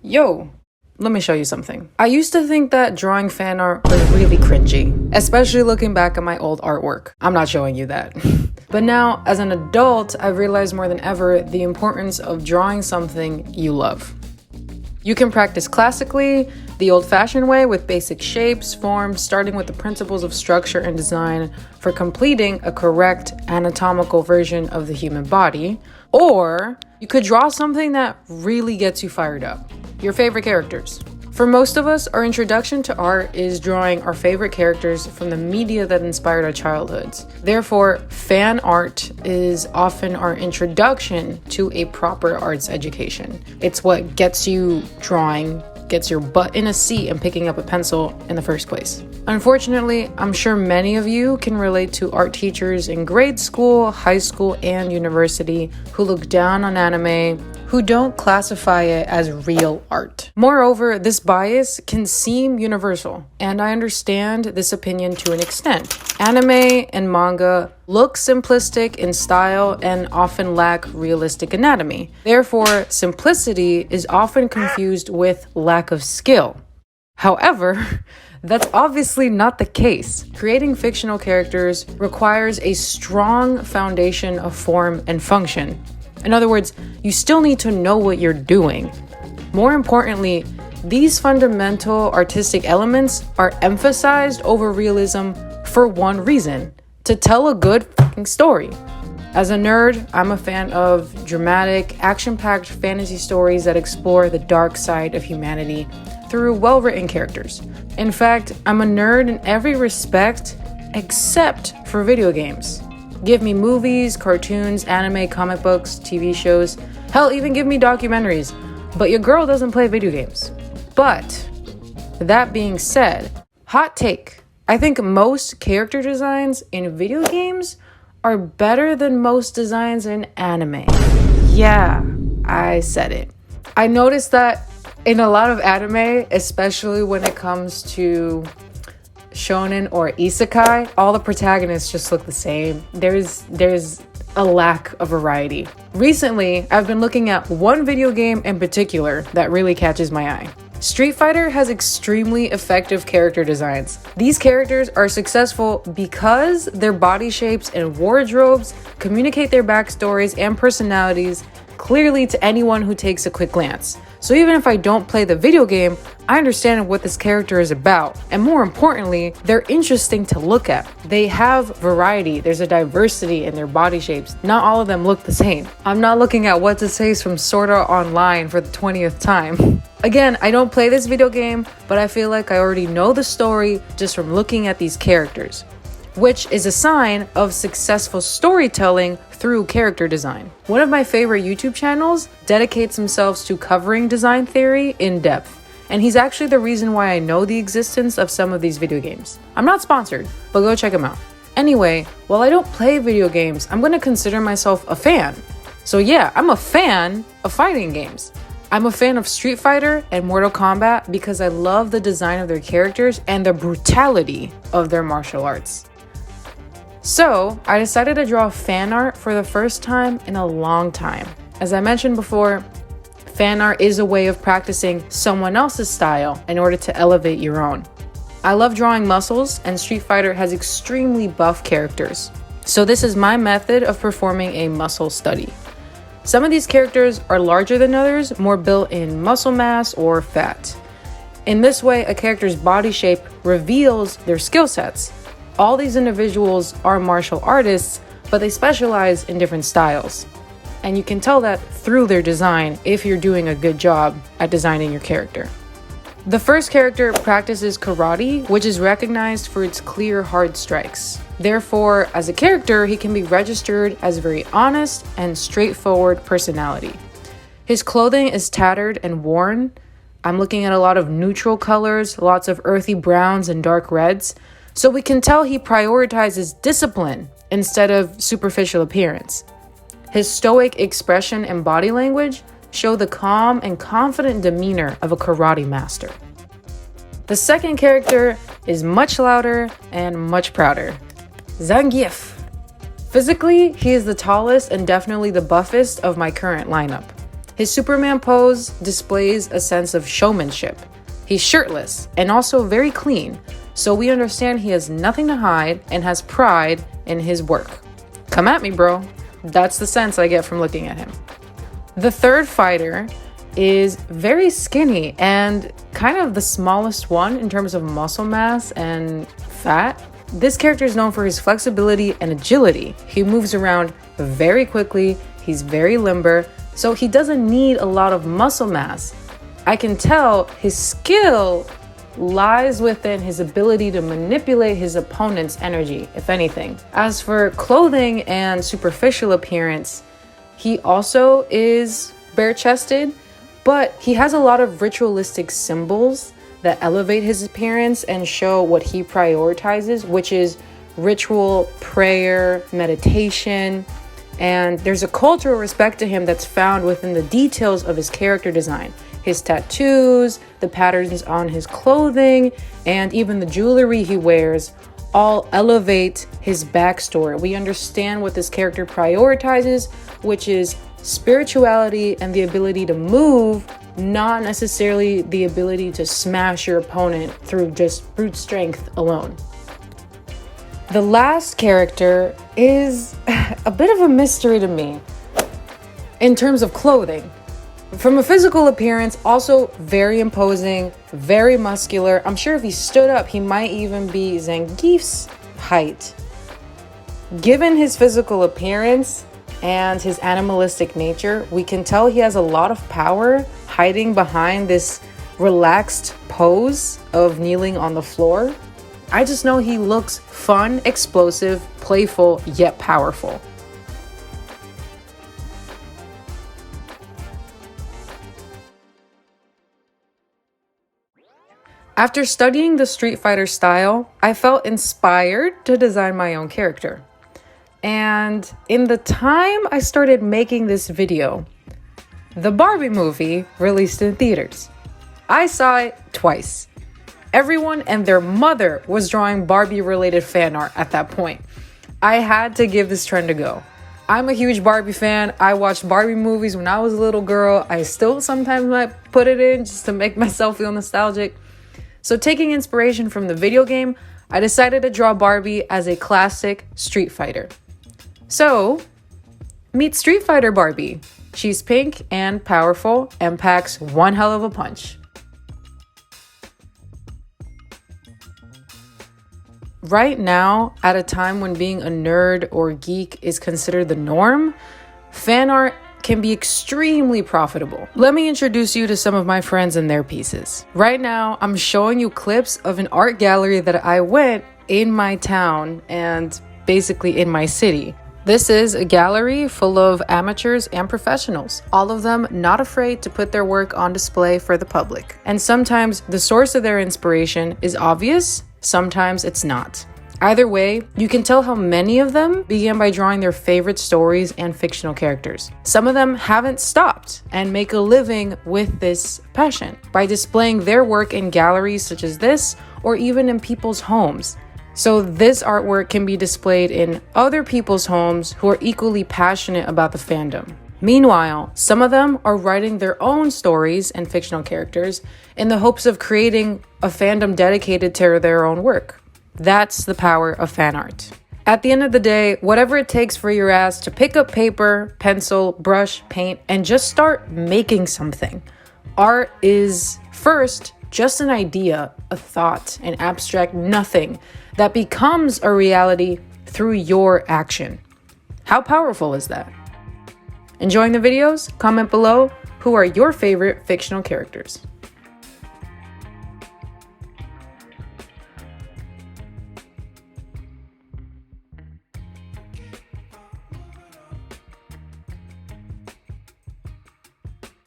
Yo, let me show you something. I used to think that drawing fan art was really cringy, especially looking back at my old artwork. I'm not showing you that. But now, as an adult, I've realized more than ever the importance of drawing something you love. You can practice classically, the old-fashioned way with basic shapes, forms, starting with the principles of structure and design for completing a correct anatomical version of the human body, or you could draw something that really gets you fired up. Your favorite characters. For most of us, our introduction to art is drawing our favorite characters from the media that inspired our childhoods. Therefore, fan art is often our introduction to a proper arts education. It's what gets you drawing, gets your butt in a seat and picking up a pencil in the first place. Unfortunately, I'm sure many of you can relate to art teachers in grade school, high school, and university who look down on anime, who don't classify it as real art. Moreover, this bias can seem universal, and I understand this opinion to an extent. Anime and manga look simplistic in style and often lack realistic anatomy. Therefore, simplicity is often confused with lack of skill. However, that's obviously not the case. Creating fictional characters requires a strong foundation of form and function. In other words, you still need to know what you're doing. More importantly, these fundamental artistic elements are emphasized over realism for one reason: to tell a good fucking story. As a nerd, I'm a fan of dramatic, action-packed fantasy stories that explore the dark side of humanity through well-written characters. In fact, I'm a nerd in every respect except for video games. Give me movies, cartoons, anime, comic books, TV shows, hell, even give me documentaries. But your girl doesn't play video games. But that being said, hot take. I think most character designs in video games are better than most designs in anime. Yeah, I said it. I noticed that in a lot of anime, especially when it comes to shonen or isekai, all the protagonists just look the same. There's a lack of variety. Recently, I've been looking at one video game in particular that really catches my eye. Streetfighter has extremely effective character designs. These characters are successful because their body shapes and wardrobes communicate their backstories and personalities clearly to anyone who takes a quick glance. So even if I don't play the video game, I understand what this character is about. And more importantly, they're interesting to look at. They have variety. There's a diversity in their body shapes. Not all of them look the same. I'm not looking at what to say from Sword Art Online for the 20th time. Again, I don't play this video game, but I feel like I already know the story just from looking at these characters, which is a sign of successful storytelling through character design. One of my favorite YouTube channels dedicates themselves to covering design theory in depth, and he's actually the reason why I know the existence of some of these video games. I'm not sponsored, but go check him out. Anyway, while I don't play video games, I'm gonna consider myself a fan. So yeah, I'm a fan of fighting games. I'm a fan of Street Fighter and Mortal Kombat because I love the design of their characters and the brutality of their martial arts. So, I decided to draw fan art for the first time in a long time. As I mentioned before, fan art is a way of practicing someone else's style in order to elevate your own. I love drawing muscles, and Street Fighter has extremely buff characters. So this is my method of performing a muscle study. Some of these characters are larger than others, more built in muscle mass or fat. In this way, a character's body shape reveals their skill sets. All these individuals are martial artists, but they specialize in different styles. And you can tell that through their design if you're doing a good job at designing your character. The first character practices karate, which is recognized for its clear, hard strikes. Therefore, as a character, he can be registered as a very honest and straightforward personality. His clothing is tattered and worn. I'm looking at a lot of neutral colors, lots of earthy browns and dark reds. So we can tell he prioritizes discipline instead of superficial appearance. His stoic expression and body language show the calm and confident demeanor of a karate master. The second character is much louder and much prouder. Zangief. Physically, he is the tallest and definitely the buffest of my current lineup. His Superman pose displays a sense of showmanship. He's shirtless and also very clean, so we understand he has nothing to hide and has pride in his work. Come at me, bro. That's the sense I get from looking at him. The third fighter is very skinny and kind of the smallest one in terms of muscle mass and fat. This character is known for his flexibility and agility. He moves around very quickly, he's very limber, so he doesn't need a lot of muscle mass. I can tell his skill lies within his ability to manipulate his opponent's energy, if anything. As for clothing and superficial appearance, he also is bare-chested, but he has a lot of ritualistic symbols that elevate his appearance and show what he prioritizes, which is ritual, prayer, meditation, and there's a cultural respect to him that's found within the details of his character design. His tattoos, the patterns on his clothing, and even the jewelry he wears all elevate his backstory. We understand what this character prioritizes, which is spirituality and the ability to move, not necessarily the ability to smash your opponent through just brute strength alone. The last character is a bit of a mystery to me in terms of clothing. From a physical appearance, also very imposing, very muscular. I'm sure if he stood up, he might even be Zangief's height. Given his physical appearance and his animalistic nature, we can tell he has a lot of power hiding behind this relaxed pose of kneeling on the floor. I just know he looks fun, explosive, playful, yet powerful. After studying the Streetfighter style, I felt inspired to design my own character. And in the time I started making this video, the Barbie movie released in theaters. I saw it twice. Everyone and their mother was drawing Barbie-related fan art at that point. I had to give this trend a go. I'm a huge Barbie fan. I watched Barbie movies when I was a little girl. I still sometimes might put it in just to make myself feel nostalgic. So taking inspiration from the video game, I decided to draw Barbie as a classic Street Fighter. So, meet Street Fighter Barbie. She's pink and powerful and packs one hell of a punch. Right now, at a time when being a nerd or geek is considered the norm, fan art can be extremely profitable. Let me introduce you to some of my friends and their pieces. Right now, I'm showing you clips of an art gallery that I went in my town and basically in my city. This is a gallery full of amateurs and professionals, all of them not afraid to put their work on display for the public. And sometimes the source of their inspiration is obvious, sometimes it's not. Either way, you can tell how many of them began by drawing their favorite stories and fictional characters. Some of them haven't stopped and make a living with this passion by displaying their work in galleries such as this or even in people's homes. So this artwork can be displayed in other people's homes who are equally passionate about the fandom. Meanwhile, some of them are writing their own stories and fictional characters in the hopes of creating a fandom dedicated to their own work. That's the power of fan art. At the end of the day, whatever it takes for your ass to pick up paper, pencil, brush, paint, and just start making something. Art is first just an idea, a thought, an abstract nothing that becomes a reality through your action. How powerful is that? Enjoying the videos? Comment below who are your favorite fictional characters.